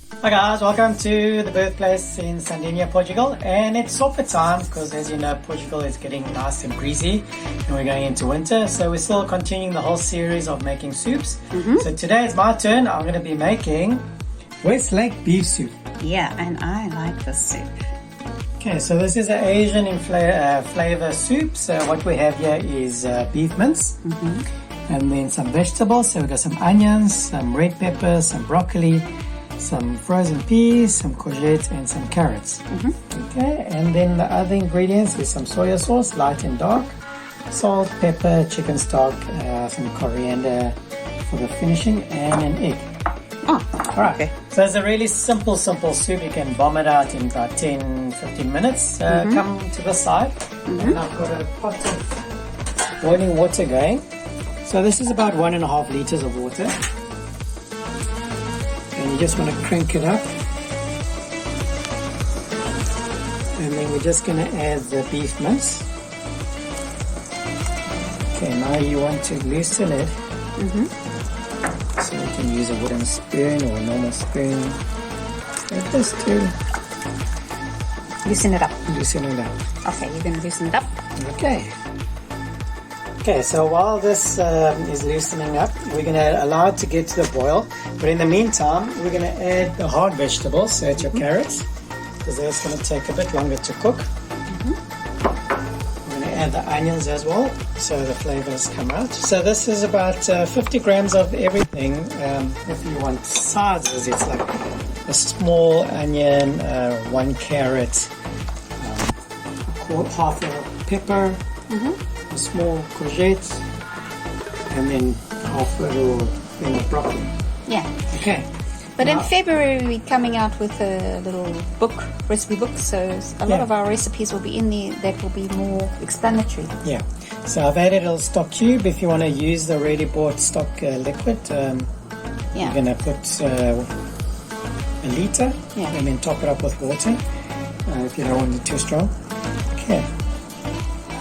Hi guys, welcome to the birthplace in Sardinia, Portugal, and it's Sopa time because as you know Portugal is getting nice and breezy and we're going into winter, so we're still continuing the whole series of making soups. So today it's my turn. I'm going to be making Westlake beef soup. Yeah, and I like this soup. Okay, so this is an Asian in flavor soup. So what we have here is beef mince and then some vegetables. So we've got some onions, some red pepper, some broccoli, some frozen peas, some courgette, and some carrots. Okay, and then the other ingredients is some soya sauce, light and dark, salt, pepper, chicken stock, some coriander for the finishing, and an egg. Oh, all right. okay. So it's a really simple soup. You can bomb it out in about 10-15 minutes. Come to the side, and I've got a pot of boiling water going. So this is about 1.5 liters of water. And you just want to crank it up, and then we're just going to add the beef mince. Okay, now you want to loosen it, so you can use a wooden spoon or a normal spoon, just to Loosen it up. loosen it up. Okay, you're going to loosen it up. Okay, so while this is loosening up, we're going to allow it to get to the boil. But in the meantime, we're going to add the hard vegetables, so it's your carrots, because that's going to take a bit longer to cook. We're going to add the onions as well, so the flavors come out. So this is about 50 grams of everything. If you want sizes, it's like a small onion, 1 carrot, half a pepper, a small courgette, and then half a little thing of broccoli. Yeah. Okay. But in February, we're coming out with a little recipe book, so a lot of our recipes will be in there that will be more explanatory. Yeah. So I've added a little stock cube. If you want to use the ready bought stock liquid, you're going to put a liter and then top it up with water if you don't want it too strong. Okay.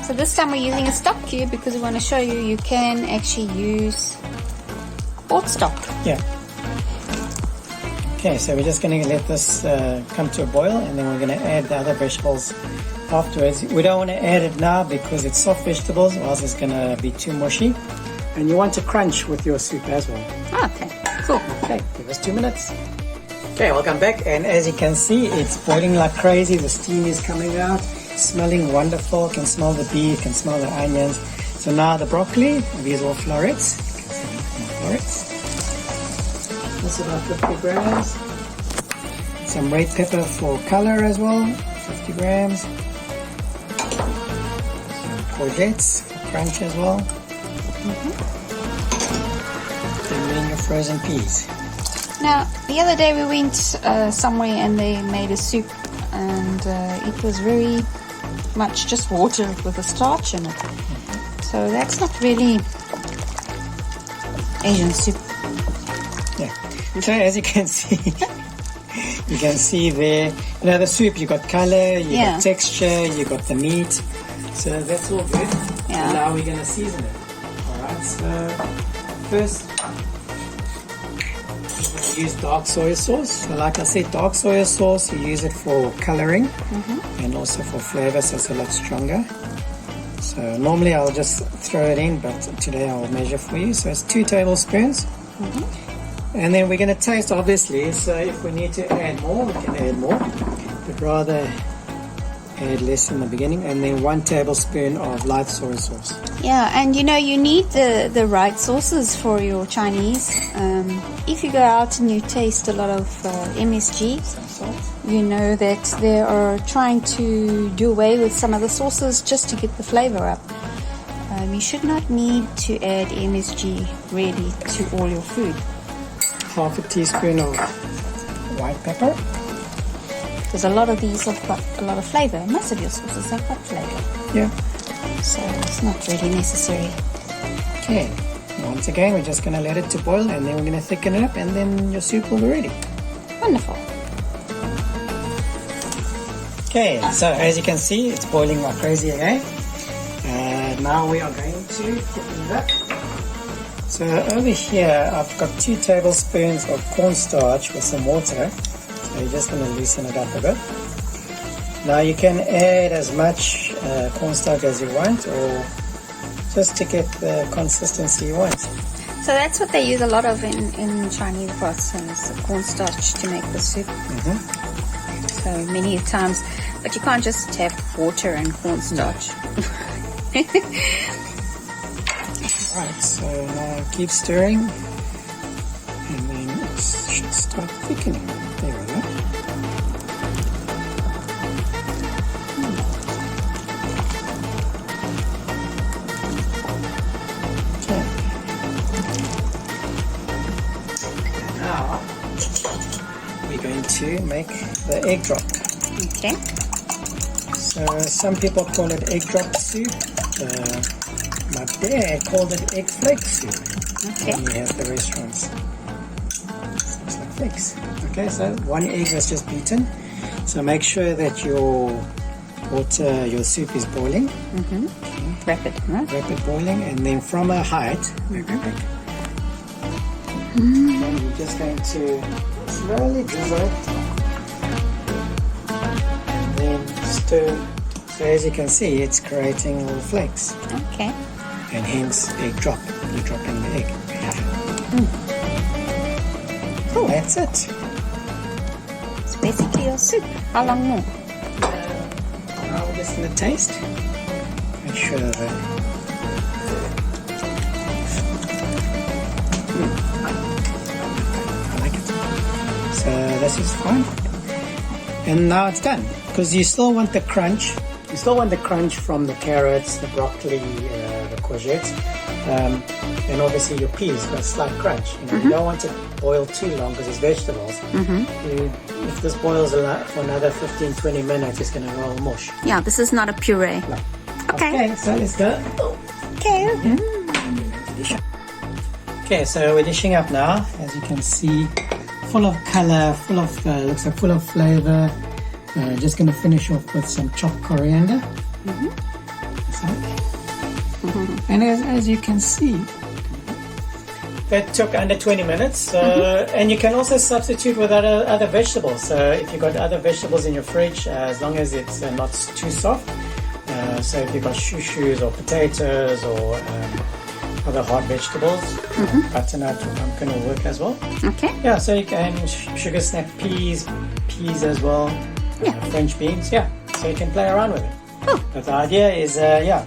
So this time we're using a stock cube because we want to show you can actually use bought stock. Yeah. Okay, so we're just going to let this come to a boil, and then we're going to add the other vegetables afterwards. We don't want to add it now because it's soft vegetables, or else it's going to be too mushy. And you want to crunch with your soup as well. Okay, cool. Okay, give us 2 minutes. Okay, welcome back. And as you can see, it's boiling like crazy. The steam is coming out, smelling wonderful. Can smell the beef, can smell the onions. So now the broccoli, these are all florets. You can see more florets. That's about 50 grams. Some red pepper for color as well, 50 grams. Some courgettes for crunch as well. And then your frozen peas. Now, the other day we went somewhere and they made a soup, and it was very much just water with a starch in it. So that's not really Asian soup. Yeah. So as you can see, you can see there, the soup, you got color, you got texture, you got the meat. So that's all good. Yeah. Now we're going to season it. Alright, so first use dark soy sauce. So like I said, dark soy sauce, you use it for coloring and also for flavor, so it's a lot stronger. So normally I'll just throw it in, but today I'll measure for you. So it's 2 tablespoons. And then we're going to taste, obviously, so if we need to add more, we can add more, but rather add less in the beginning. And then 1 tablespoon of light soy sauce. Yeah, and you need the right sauces for your Chinese. If you go out and you taste a lot of MSG, you know that they are trying to do away with some of the sauces just to get the flavor up. You should not need to add MSG really to all your food. Half a teaspoon of white pepper. Because a lot of these have got a lot of flavor. Most of your sauces have got flavor. Yeah. So it's not really necessary. Okay. Once again, we're just going to let it to boil, and then we're going to thicken it up, and then your soup will be ready. Wonderful. Okay, so as you can see, it's boiling like crazy again. And now we are going to thicken it up. So over here, I've got 2 tablespoons of cornstarch with some water. So you're just going to loosen it up a bit. Now you can add as much cornstarch as you want, or just to get the consistency you want. So that's what they use a lot of in Chinese pots, and it's the cornstarch to make the soup. So many times, but you can't just have water and cornstarch. No. Right, so now keep stirring, and then it should start thickening. There we go. Okay. Now we're going to make the egg drop. Okay. So some people call it egg drop soup. My dad called it egg flake soup. Okay. When we have the restaurants. Looks like flakes. Okay, so 1 egg was just beaten. So make sure that your water, your soup is boiling. Okay. Rapid, right? Rapid boiling, and then from a height, then you're just going to slowly drizzle it, and then stir. So as you can see, it's creating little flakes. Okay. And hence egg drop. You're dropping the egg. Cool. That's it. It's basically your soup. How long more? Now we're just going to taste. Make sure that... I like it. So this is fine. And now it's done. Because you still want the crunch. You still want the crunch from the carrots, the broccoli, the courgettes, and obviously your peas got a slight crunch. You don't want it boiled too long because it's vegetables. If this boils for another 15-20 minutes, it's going to roll mush. Yeah, this is not a puree. No. Okay. Okay, so let's go. Okay. Okay, so we're dishing up now. As you can see, full of color, full of looks like full of flavor. Just going to finish off with some chopped coriander. And as you can see, that took under 20 minutes. And you can also substitute with other vegetables. So if you've got other vegetables in your fridge, as long as it's not too soft. So if you've got shushu or potatoes or other hard vegetables, butternut or pumpkin will work as well. Okay. Yeah, so you can sugar snap peas as well. French beans, so you can play around with it. Cool. But the idea is,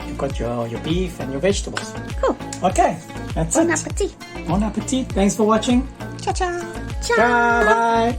you've got your beef and your vegetables. Cool. Okay, that's Bon it. appetit. Bon appetit. Thanks for watching. Ciao, ciao. Ciao, bye.